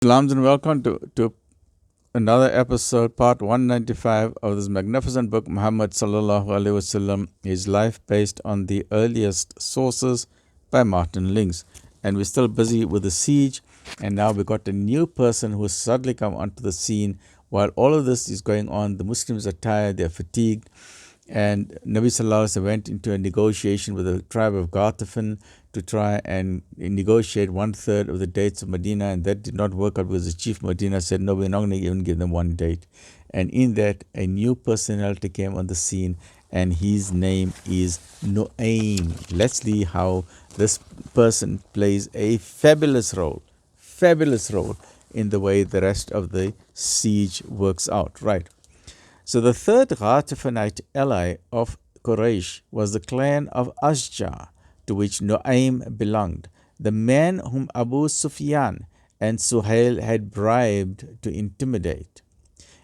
Salams and welcome to another episode, part 195 of this magnificent book, Muhammad Sal'lal'laa'hu Wasallam, his life based on the earliest sources by Martin Lings. And we're still busy with the siege, and now we got a new person who has suddenly come onto the scene. While all of this is going on, the Muslims are tired, they're fatigued, and Nabi Sallallahu Alaihi Wasallam went into a negotiation with the tribe of Ghatafan to try and negotiate 1/3 of the dates of Medina, and that did not work out because the chief Medina said, no, we're not going to even give them one date. And in that, a new personality came on the scene, and his name is Nu'aym. Let's see how this person plays a fabulous role in the way the rest of the siege works out. Right. So the third Ghatafanite ally of Quraysh was the clan of Ashja, to which Nu'aym belonged, the man whom Abu Sufyan and Suhail had bribed to intimidate,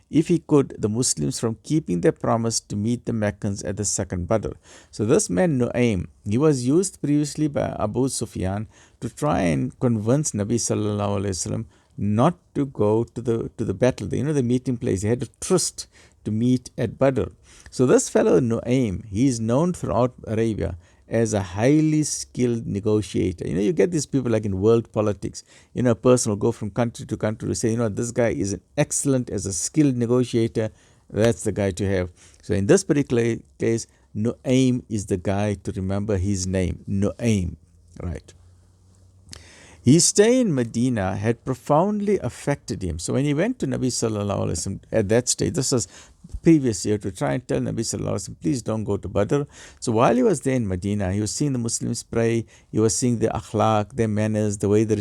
if he could, the Muslims from keeping their promise to meet the Meccans at the second Badr. So this man Nu'aym, he was used previously by Abu Sufyan to try and convince Nabi Sallallahu Alaihi Wasallam not to go to the battle. The meeting place. He had a tryst to meet at Badr. So this fellow Nu'aym, he is known throughout Arabia as a highly skilled negotiator. You get these people like in world politics. A person will go from country to country to say, this guy is an excellent as a skilled negotiator. That's the guy to have. So in this particular case, Nu'aym is the guy to remember his name, Nu'aym, right? His stay in Medina had profoundly affected him. So when he went to Nabi Sallallahu Alaihi Wasallam at that stage, this was previous year, to try and tell Nabi Sallallahu Alaihi Wasallam, please don't go to Badr. So while he was there in Medina, he was seeing the Muslims pray, he was seeing their akhlaq, their manners, the way they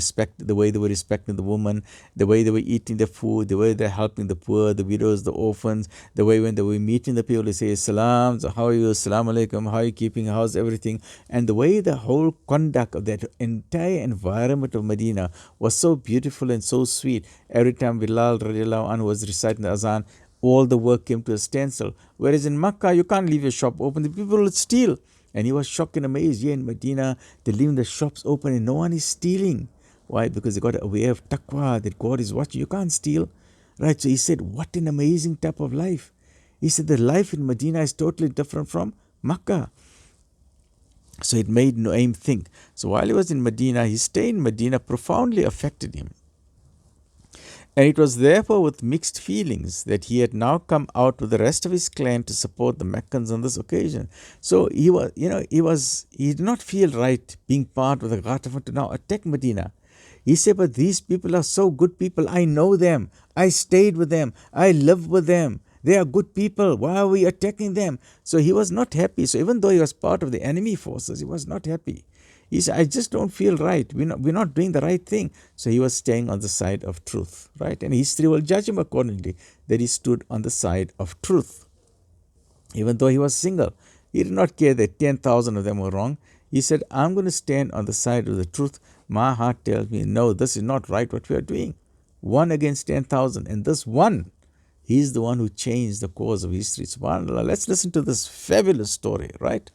were respecting the woman, the way they were eating their food, the way they're helping the poor, the widows, the orphans, the way when they were meeting the people, they say, Salam, how are you, Assalamu alaikum, how are you keeping, how's everything? And the way the whole conduct of that entire environment of Medina was so beautiful and so sweet. Every time Bilal radiallahu anhu was reciting the azan, all the work came to a standstill. Whereas in Makkah, you can't leave your shop open. The people will steal. And he was shocked and amazed. Here in Medina, they're leaving the shops open and no one is stealing. Why? Because they got a way of taqwa that God is watching. You can't steal. Right? So he said, what an amazing type of life. He said the life in Medina is totally different from Makkah. So it made Nu'aym think. So while he was in Medina, his stay in Medina profoundly affected him. And it was therefore with mixed feelings that he had now come out with the rest of his clan to support the Meccans on this occasion. So he did not feel right being part of the Ghatafan to now attack Medina. He said, but these people are so good people. I know them. I stayed with them. I live with them. They are good people. Why are we attacking them? So he was not happy. So even though he was part of the enemy forces, he was not happy. He said, I just don't feel right. We're not doing the right thing. So he was staying on the side of truth, right? And history will judge him accordingly, that he stood on the side of truth. Even though he was single, he did not care that 10,000 of them were wrong. He said, I'm going to stand on the side of the truth. My heart tells me, no, this is not right what we are doing. 1 against 10,000. And this one, he's the one who changed the course of history. SubhanAllah. Let's listen to this fabulous story, right?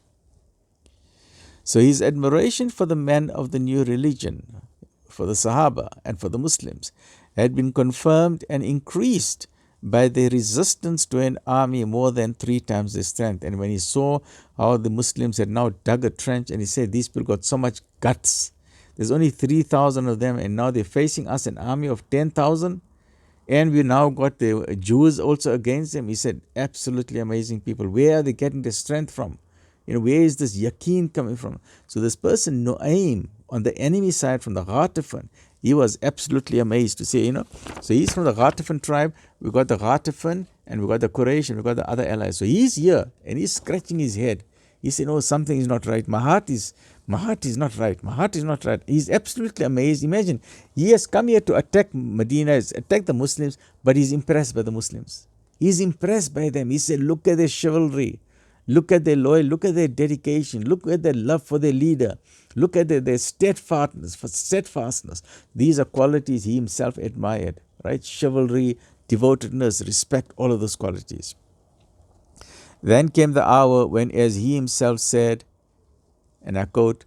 So his admiration for the men of the new religion, for the Sahaba and for the Muslims, had been confirmed and increased by their resistance to an army more than 3 times their strength. And when he saw how the Muslims had now dug a trench, and he said, these people got so much guts. There's only 3,000 of them, and now they're facing us an army of 10,000. And we now got the Jews also against them. He said, absolutely amazing people. Where are they getting the strength from? Where is this yaqeen coming from? So this person, Nu'aym, on the enemy side from the Ghatafan, he was absolutely amazed to see, So he's from the Ghatafan tribe. We got the Ghatafan, and we got the Quraysh, and we got the other allies. So he's here, and he's scratching his head. He said, something is not right. My heart is not right. My heart is not right. He's absolutely amazed. Imagine, he has come here to attack Medina, attack the Muslims, but he's impressed by the Muslims. He's impressed by them. He said, look at their chivalry. Look at their loyalty, look at their dedication, look at their love for their leader, look at their steadfastness. These are qualities he himself admired, right? Chivalry, devotedness, respect, all of those qualities. Then came the hour when, as he himself said, and I quote,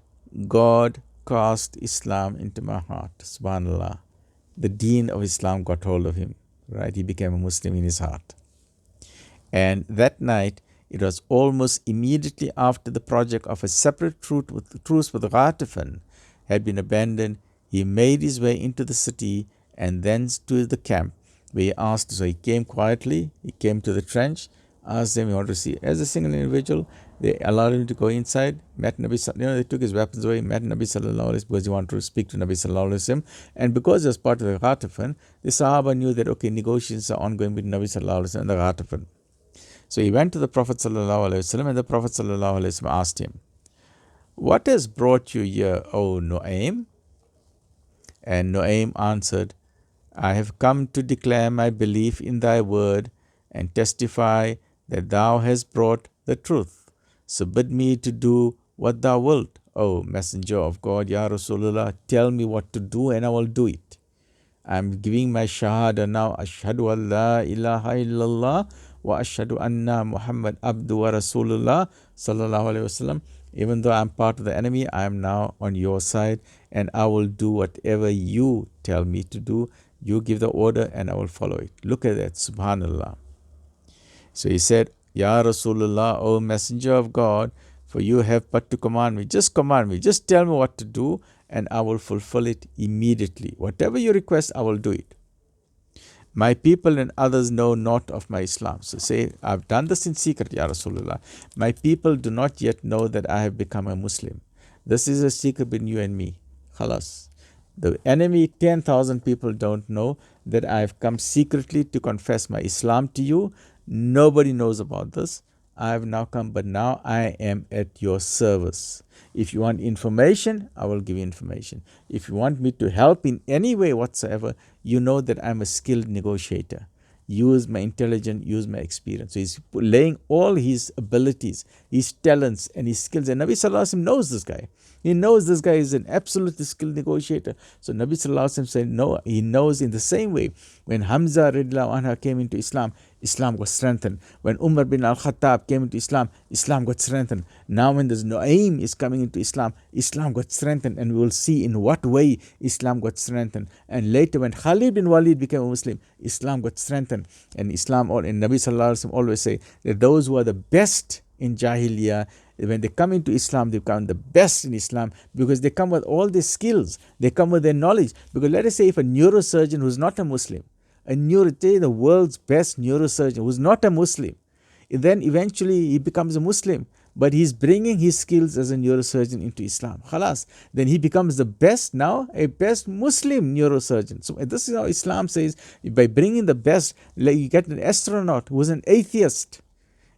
God cast Islam into my heart, subhanAllah. the deen of Islam got hold of him, right? He became a Muslim in his heart. And that night, it was almost immediately after the project of a separate truce with Ghatafan had been abandoned, he made his way into the city and thence to the camp, where he asked. So he came quietly, he came to the trench, asked them, "You want to see?" As a single individual, they allowed him to go inside, met Nabi, they took his weapons away, met Nabi Sallallahu Alaihi Wasallam because he wanted to speak to Nabi Sallallahu Alaihi Wasallam. And because he was part of the Ghatafan, the Sahaba knew that, okay, negotiations are ongoing with Nabi Sallallahu Alaihi Wasallam and the Ghatafan. So he went to the Prophet Sallallahu Alaihi Wasallam, and the Prophet Sallallahu Alaihi Wasallam asked him, "What has brought you here, O Nu'aym?" And Nu'aym answered, "I have come to declare my belief in thy word and testify that thou hast brought the truth. So bid me to do what thou wilt, O Messenger of God, Ya Rasulullah. Tell me what to do and I will do it. I am giving my shahada now. Ashhadu an la ilaha illallah wa ashhadu anna Muhammad abdu wa Rasulullah sallallahu alaihi wasallam. Even though I am part of the enemy, I am now on your side and I will do whatever you tell me to do. You give the order and I will follow it." Look at that, subhanallah. So he said, "Ya Rasulullah, O Messenger of God, for you have but to command me. Just command me. Just tell me what to do and I will fulfill it immediately. Whatever you request, I will do it. My people and others know not of my Islam." So say, "I've done this in secret, Ya Rasulullah. My people do not yet know that I have become a Muslim. This is a secret between you and me. Khalas. The enemy, 10,000 people don't know that I have come secretly to confess my Islam to you. Nobody knows about this. I have now come, but now I am at your service. If you want information, I will give you information. If you want me to help in any way whatsoever, you know that I'm a skilled negotiator. Use my intelligence, use my experience." So he's laying all his abilities, his talents, and his skills. And Nabi Sallallahu Alaihi Wasallam knows this guy. He knows this guy is an absolutely skilled negotiator. So Nabi Sallallahu Alaihi Wasallam said, no, he knows in the same way. When Hamza radiallahu anha came into Islam, Islam got strengthened. When Umar bin al-Khattab came into Islam, Islam got strengthened. Now when this Nu'aym is coming into Islam, Islam got strengthened. And we will see in what way Islam got strengthened. And later when Khalid bin Walid became a Muslim, Islam got strengthened. And Islam, and Nabi Sallallahu Alaihi Wasallam always say that those who are the best in Jahiliyyah, when they come into Islam, they become the best in Islam because they come with all their skills. They come with their knowledge. Because let us say if a neurosurgeon who's not a Muslim, the world's best neurosurgeon who's not a Muslim, then eventually he becomes a Muslim, but he's bringing his skills as a neurosurgeon into Islam. Khalas. Then he becomes the best now, a best Muslim neurosurgeon. So this is how Islam says, by bringing the best, like you get an astronaut who's an atheist,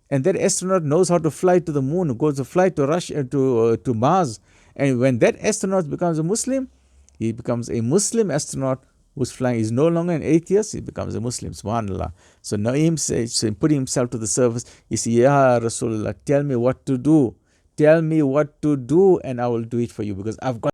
and that astronaut knows how to fly to the moon, goes to fly to Russia, to Mars. And when that astronaut becomes a Muslim, he becomes a Muslim astronaut who's flying. He's no longer an atheist, he becomes a Muslim, subhanAllah. So Naim says, putting himself to the service, he says, "Ya Rasulullah, tell me what to do. Tell me what to do and I will do it for you because I've got